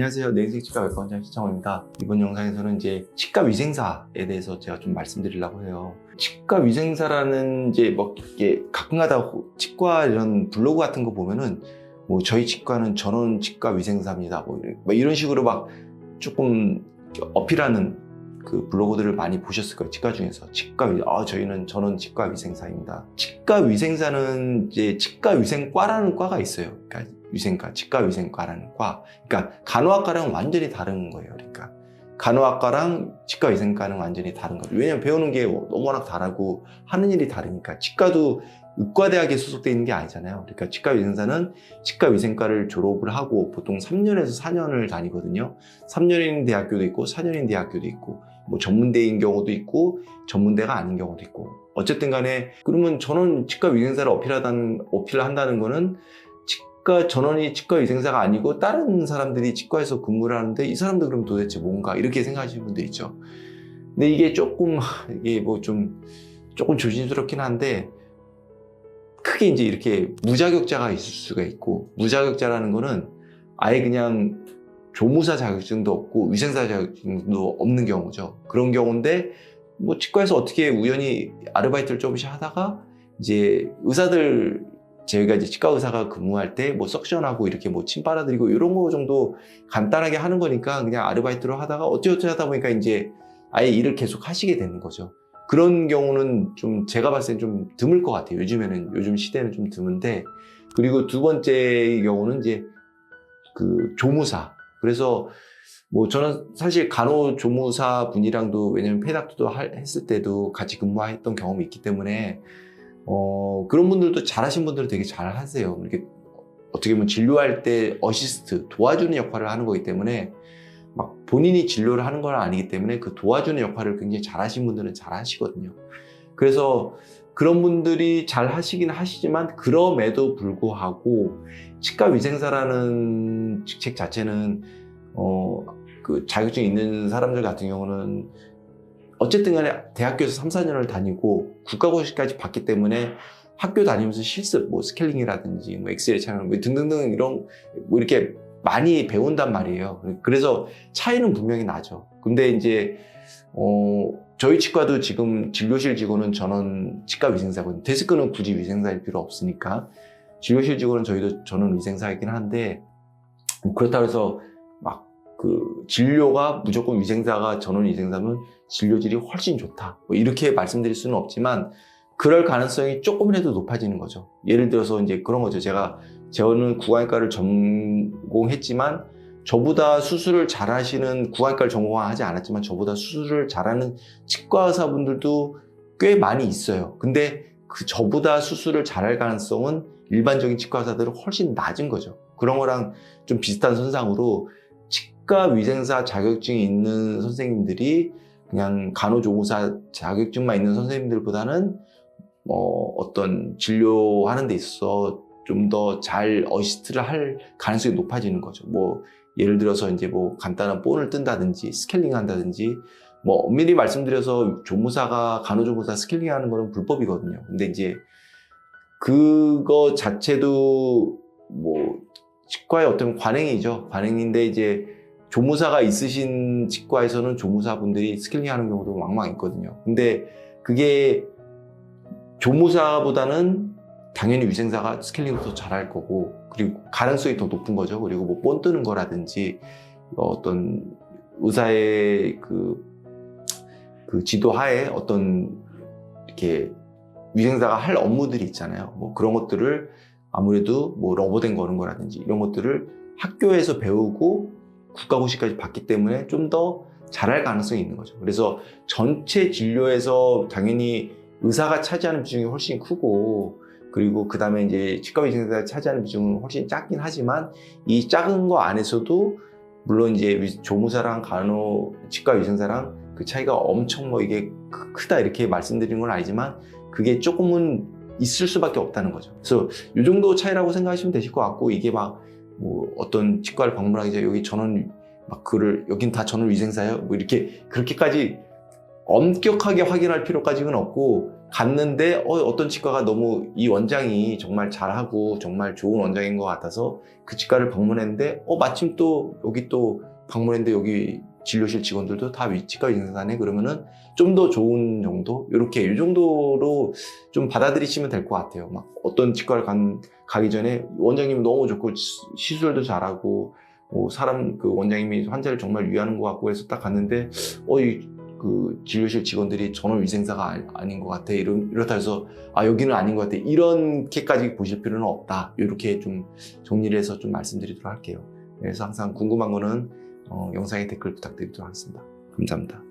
안녕하세요. 내인색 치과 외과 원장 신창호입니다. 이번 영상에서는 이제 치과 위생사에 대해서 제가 좀 말씀드리려고 해요. 치과 위생사라는 이제 뭐 이게 가끔가다 치과 이런 블로그 같은 거 보면은 뭐 저희 치과는 전원 치과 위생사입니다. 뭐 이런 식으로 막 조금 어필하는 그 블로그들을 많이 보셨을 거예요. 치과 중에서 저희는 전원 치과 위생사입니다. 치과 위생사는 이제 치과 위생과라는 과가 있어요. 그러니까 위생과, 치과 위생과라는 과. 그러니까 간호학과랑 완전히 다른 거예요. 그러니까 간호학과랑 치과 위생과는 완전히 다른 거죠. 왜냐면 배우는 게 워낙 다르고 하는 일이 다르니까. 치과도 의과대학에 소속되어 있는 게 아니잖아요. 그러니까 치과 위생사는 치과 위생과를 졸업을 하고 보통 3년에서 4년을 다니거든요. 3년인 대학교도 있고 4년인 대학교도 있고 뭐 전문대인 경우도 있고 전문대가 아닌 경우도 있고 어쨌든 간에 그러면 전원 치과 위생사를 어필한다는 거는 전원이 치과 위생사가 아니고 다른 사람들이 치과에서 근무를 하는데 이 사람들 그럼 도대체 뭔가 이렇게 생각하시는 분들 있죠. 근데 이게 조금 조심스럽긴 한데 크게 이제 이렇게 무자격자가 있을 수가 있고 무자격자라는 거는 아예 그냥 조무사 자격증도 없고 위생사 자격증도 없는 경우죠. 그런 경우인데 뭐 치과에서 어떻게 우연히 아르바이트를 조금씩 하다가 이제 의사들 저희가 이제 치과 의사가 근무할 때 뭐 석션하고 이렇게 뭐 침 빨아들이고 이런 거 정도 간단하게 하는 거니까 그냥 아르바이트로 하다가 어찌어찌 하다 보니까 이제 아예 일을 계속 하시게 되는 거죠. 그런 경우는 좀 제가 봤을 땐 좀 드물 것 같아요. 요즘 시대는 좀 드문데 그리고 두 번째 경우는 이제 그 조무사. 그래서 뭐 저는 사실 간호조무사 분이랑도 왜냐면 페닥도 했을 때도 같이 근무했던 경험이 있기 때문에 그런 분들도 잘하신 분들은 되게 잘 하세요. 이렇게 어떻게 보면 진료할 때 어시스트, 도와주는 역할을 하는 거기 때문에 막 본인이 진료를 하는 건 아니기 때문에 그 도와주는 역할을 굉장히 잘 하신 분들은 잘 하시거든요. 그래서 그런 분들이 잘 하시긴 하시지만 그럼에도 불구하고 치과 위생사라는 직책 자체는 그 자격증 있는 사람들 같은 경우는 어쨌든 간에 대학교에서 3, 4년을 다니고 국가고시까지 봤기 때문에 학교 다니면서 실습, 뭐 스케일링이라든지 뭐 엑스레이 촬영 뭐 등등등 이런 뭐 이렇게 많이 배운단 말이에요. 그래서 차이는 분명히 나죠. 근데 이제 저희 치과도 지금 진료실 직원은 전원 치과 위생사거든요. 데스크는 굳이 위생사일 필요 없으니까 진료실 직원은 저희도 전원 위생사이긴 한데 그렇다고 해서 막 그 진료가 무조건 위생사가 전원 위생사면 진료질이 훨씬 좋다 뭐 이렇게 말씀드릴 수는 없지만 그럴 가능성이 조금이라도 높아지는 거죠. 예를 들어서 이제 그런 거죠. 저는 구강외과를 전공했지만 저보다 수술을 잘하시는 구강외과를 전공하지 않았지만 저보다 수술을 잘하는 치과 의사분들도 꽤 많이 있어요. 근데 그 저보다 수술을 잘할 가능성은 일반적인 치과 의사들은 훨씬 낮은 거죠. 그런 거랑 좀 비슷한 선상으로 치과 위생사 자격증이 있는 선생님들이 그냥 간호조무사 자격증만 있는 선생님들보다는 어떤 진료하는 데 있어서 좀 더 잘 어시스트를 할 가능성이 높아지는 거죠. 뭐 예를 들어서 이제 뭐 간단한 본을 뜬다든지 스케일링 한다든지 뭐 엄밀히 말씀드려서 조무사가 간호조무사 스케일링 하는 거는 불법이거든요. 근데 이제 그거 자체도 뭐 치과의 어떤 관행이죠. 관행인데 이제 조무사가 있으신 치과에서는 조무사분들이 스케일링 하는 경우도 왕왕 있거든요. 근데 그게 조무사보다는 당연히 위생사가 스케일링을 더 잘할 거고 그리고 가능성이 더 높은 거죠. 그리고 뭐 본 뜨는 거라든지 어떤 의사의 그 지도하에 어떤 이렇게 위생사가 할 업무들이 있잖아요. 뭐 그런 것들을 아무래도 뭐 러버된 거는 거라든지 이런 것들을 학교에서 배우고 국가고시까지 봤기 때문에 좀 더 잘할 가능성이 있는 거죠. 그래서 전체 진료에서 당연히 의사가 차지하는 비중이 훨씬 크고 그리고 그 다음에 이제 치과 위생사가 차지하는 비중은 훨씬 작긴 하지만 이 작은 거 안에서도 물론 이제 조무사랑 치과 위생사랑 그 차이가 엄청 뭐 이게 크다 이렇게 말씀드리는 건 아니지만 그게 조금은 있을 수밖에 없다는 거죠. 그래서 이 정도 차이라고 생각하시면 되실 것 같고 이게 막 뭐 어떤 치과를 방문하기 전에 여기 전원 막 여긴 다 전원 위생사예요. 뭐 이렇게 그렇게까지 엄격하게 확인할 필요까지는 없고 갔는데 어떤 치과가 너무 이 원장이 정말 잘하고 정말 좋은 원장인 것 같아서 그 치과를 방문했는데 마침 또 여기 또 방문했는데 여기 진료실 직원들도 다 치과 위생사네. 그러면은 좀 더 좋은 정도, 이렇게 이 정도로 좀 받아들이시면 될 것 같아요. 막 어떤 치과를 가기 전에 원장님 너무 좋고 시술도 잘하고 사람 그 원장님이 환자를 정말 위하는 것 같고 해서 딱 갔는데 그 진료실 직원들이 전원 위생사가 아닌 것 같아. 이렇다 해서 여기는 아닌 것 같아. 이렇게까지 보실 필요는 없다. 이렇게 좀 정리를 해서 좀 말씀드리도록 할게요. 그래서 항상 궁금한 거는 영상에 댓글 부탁드리도록 하겠습니다. 감사합니다.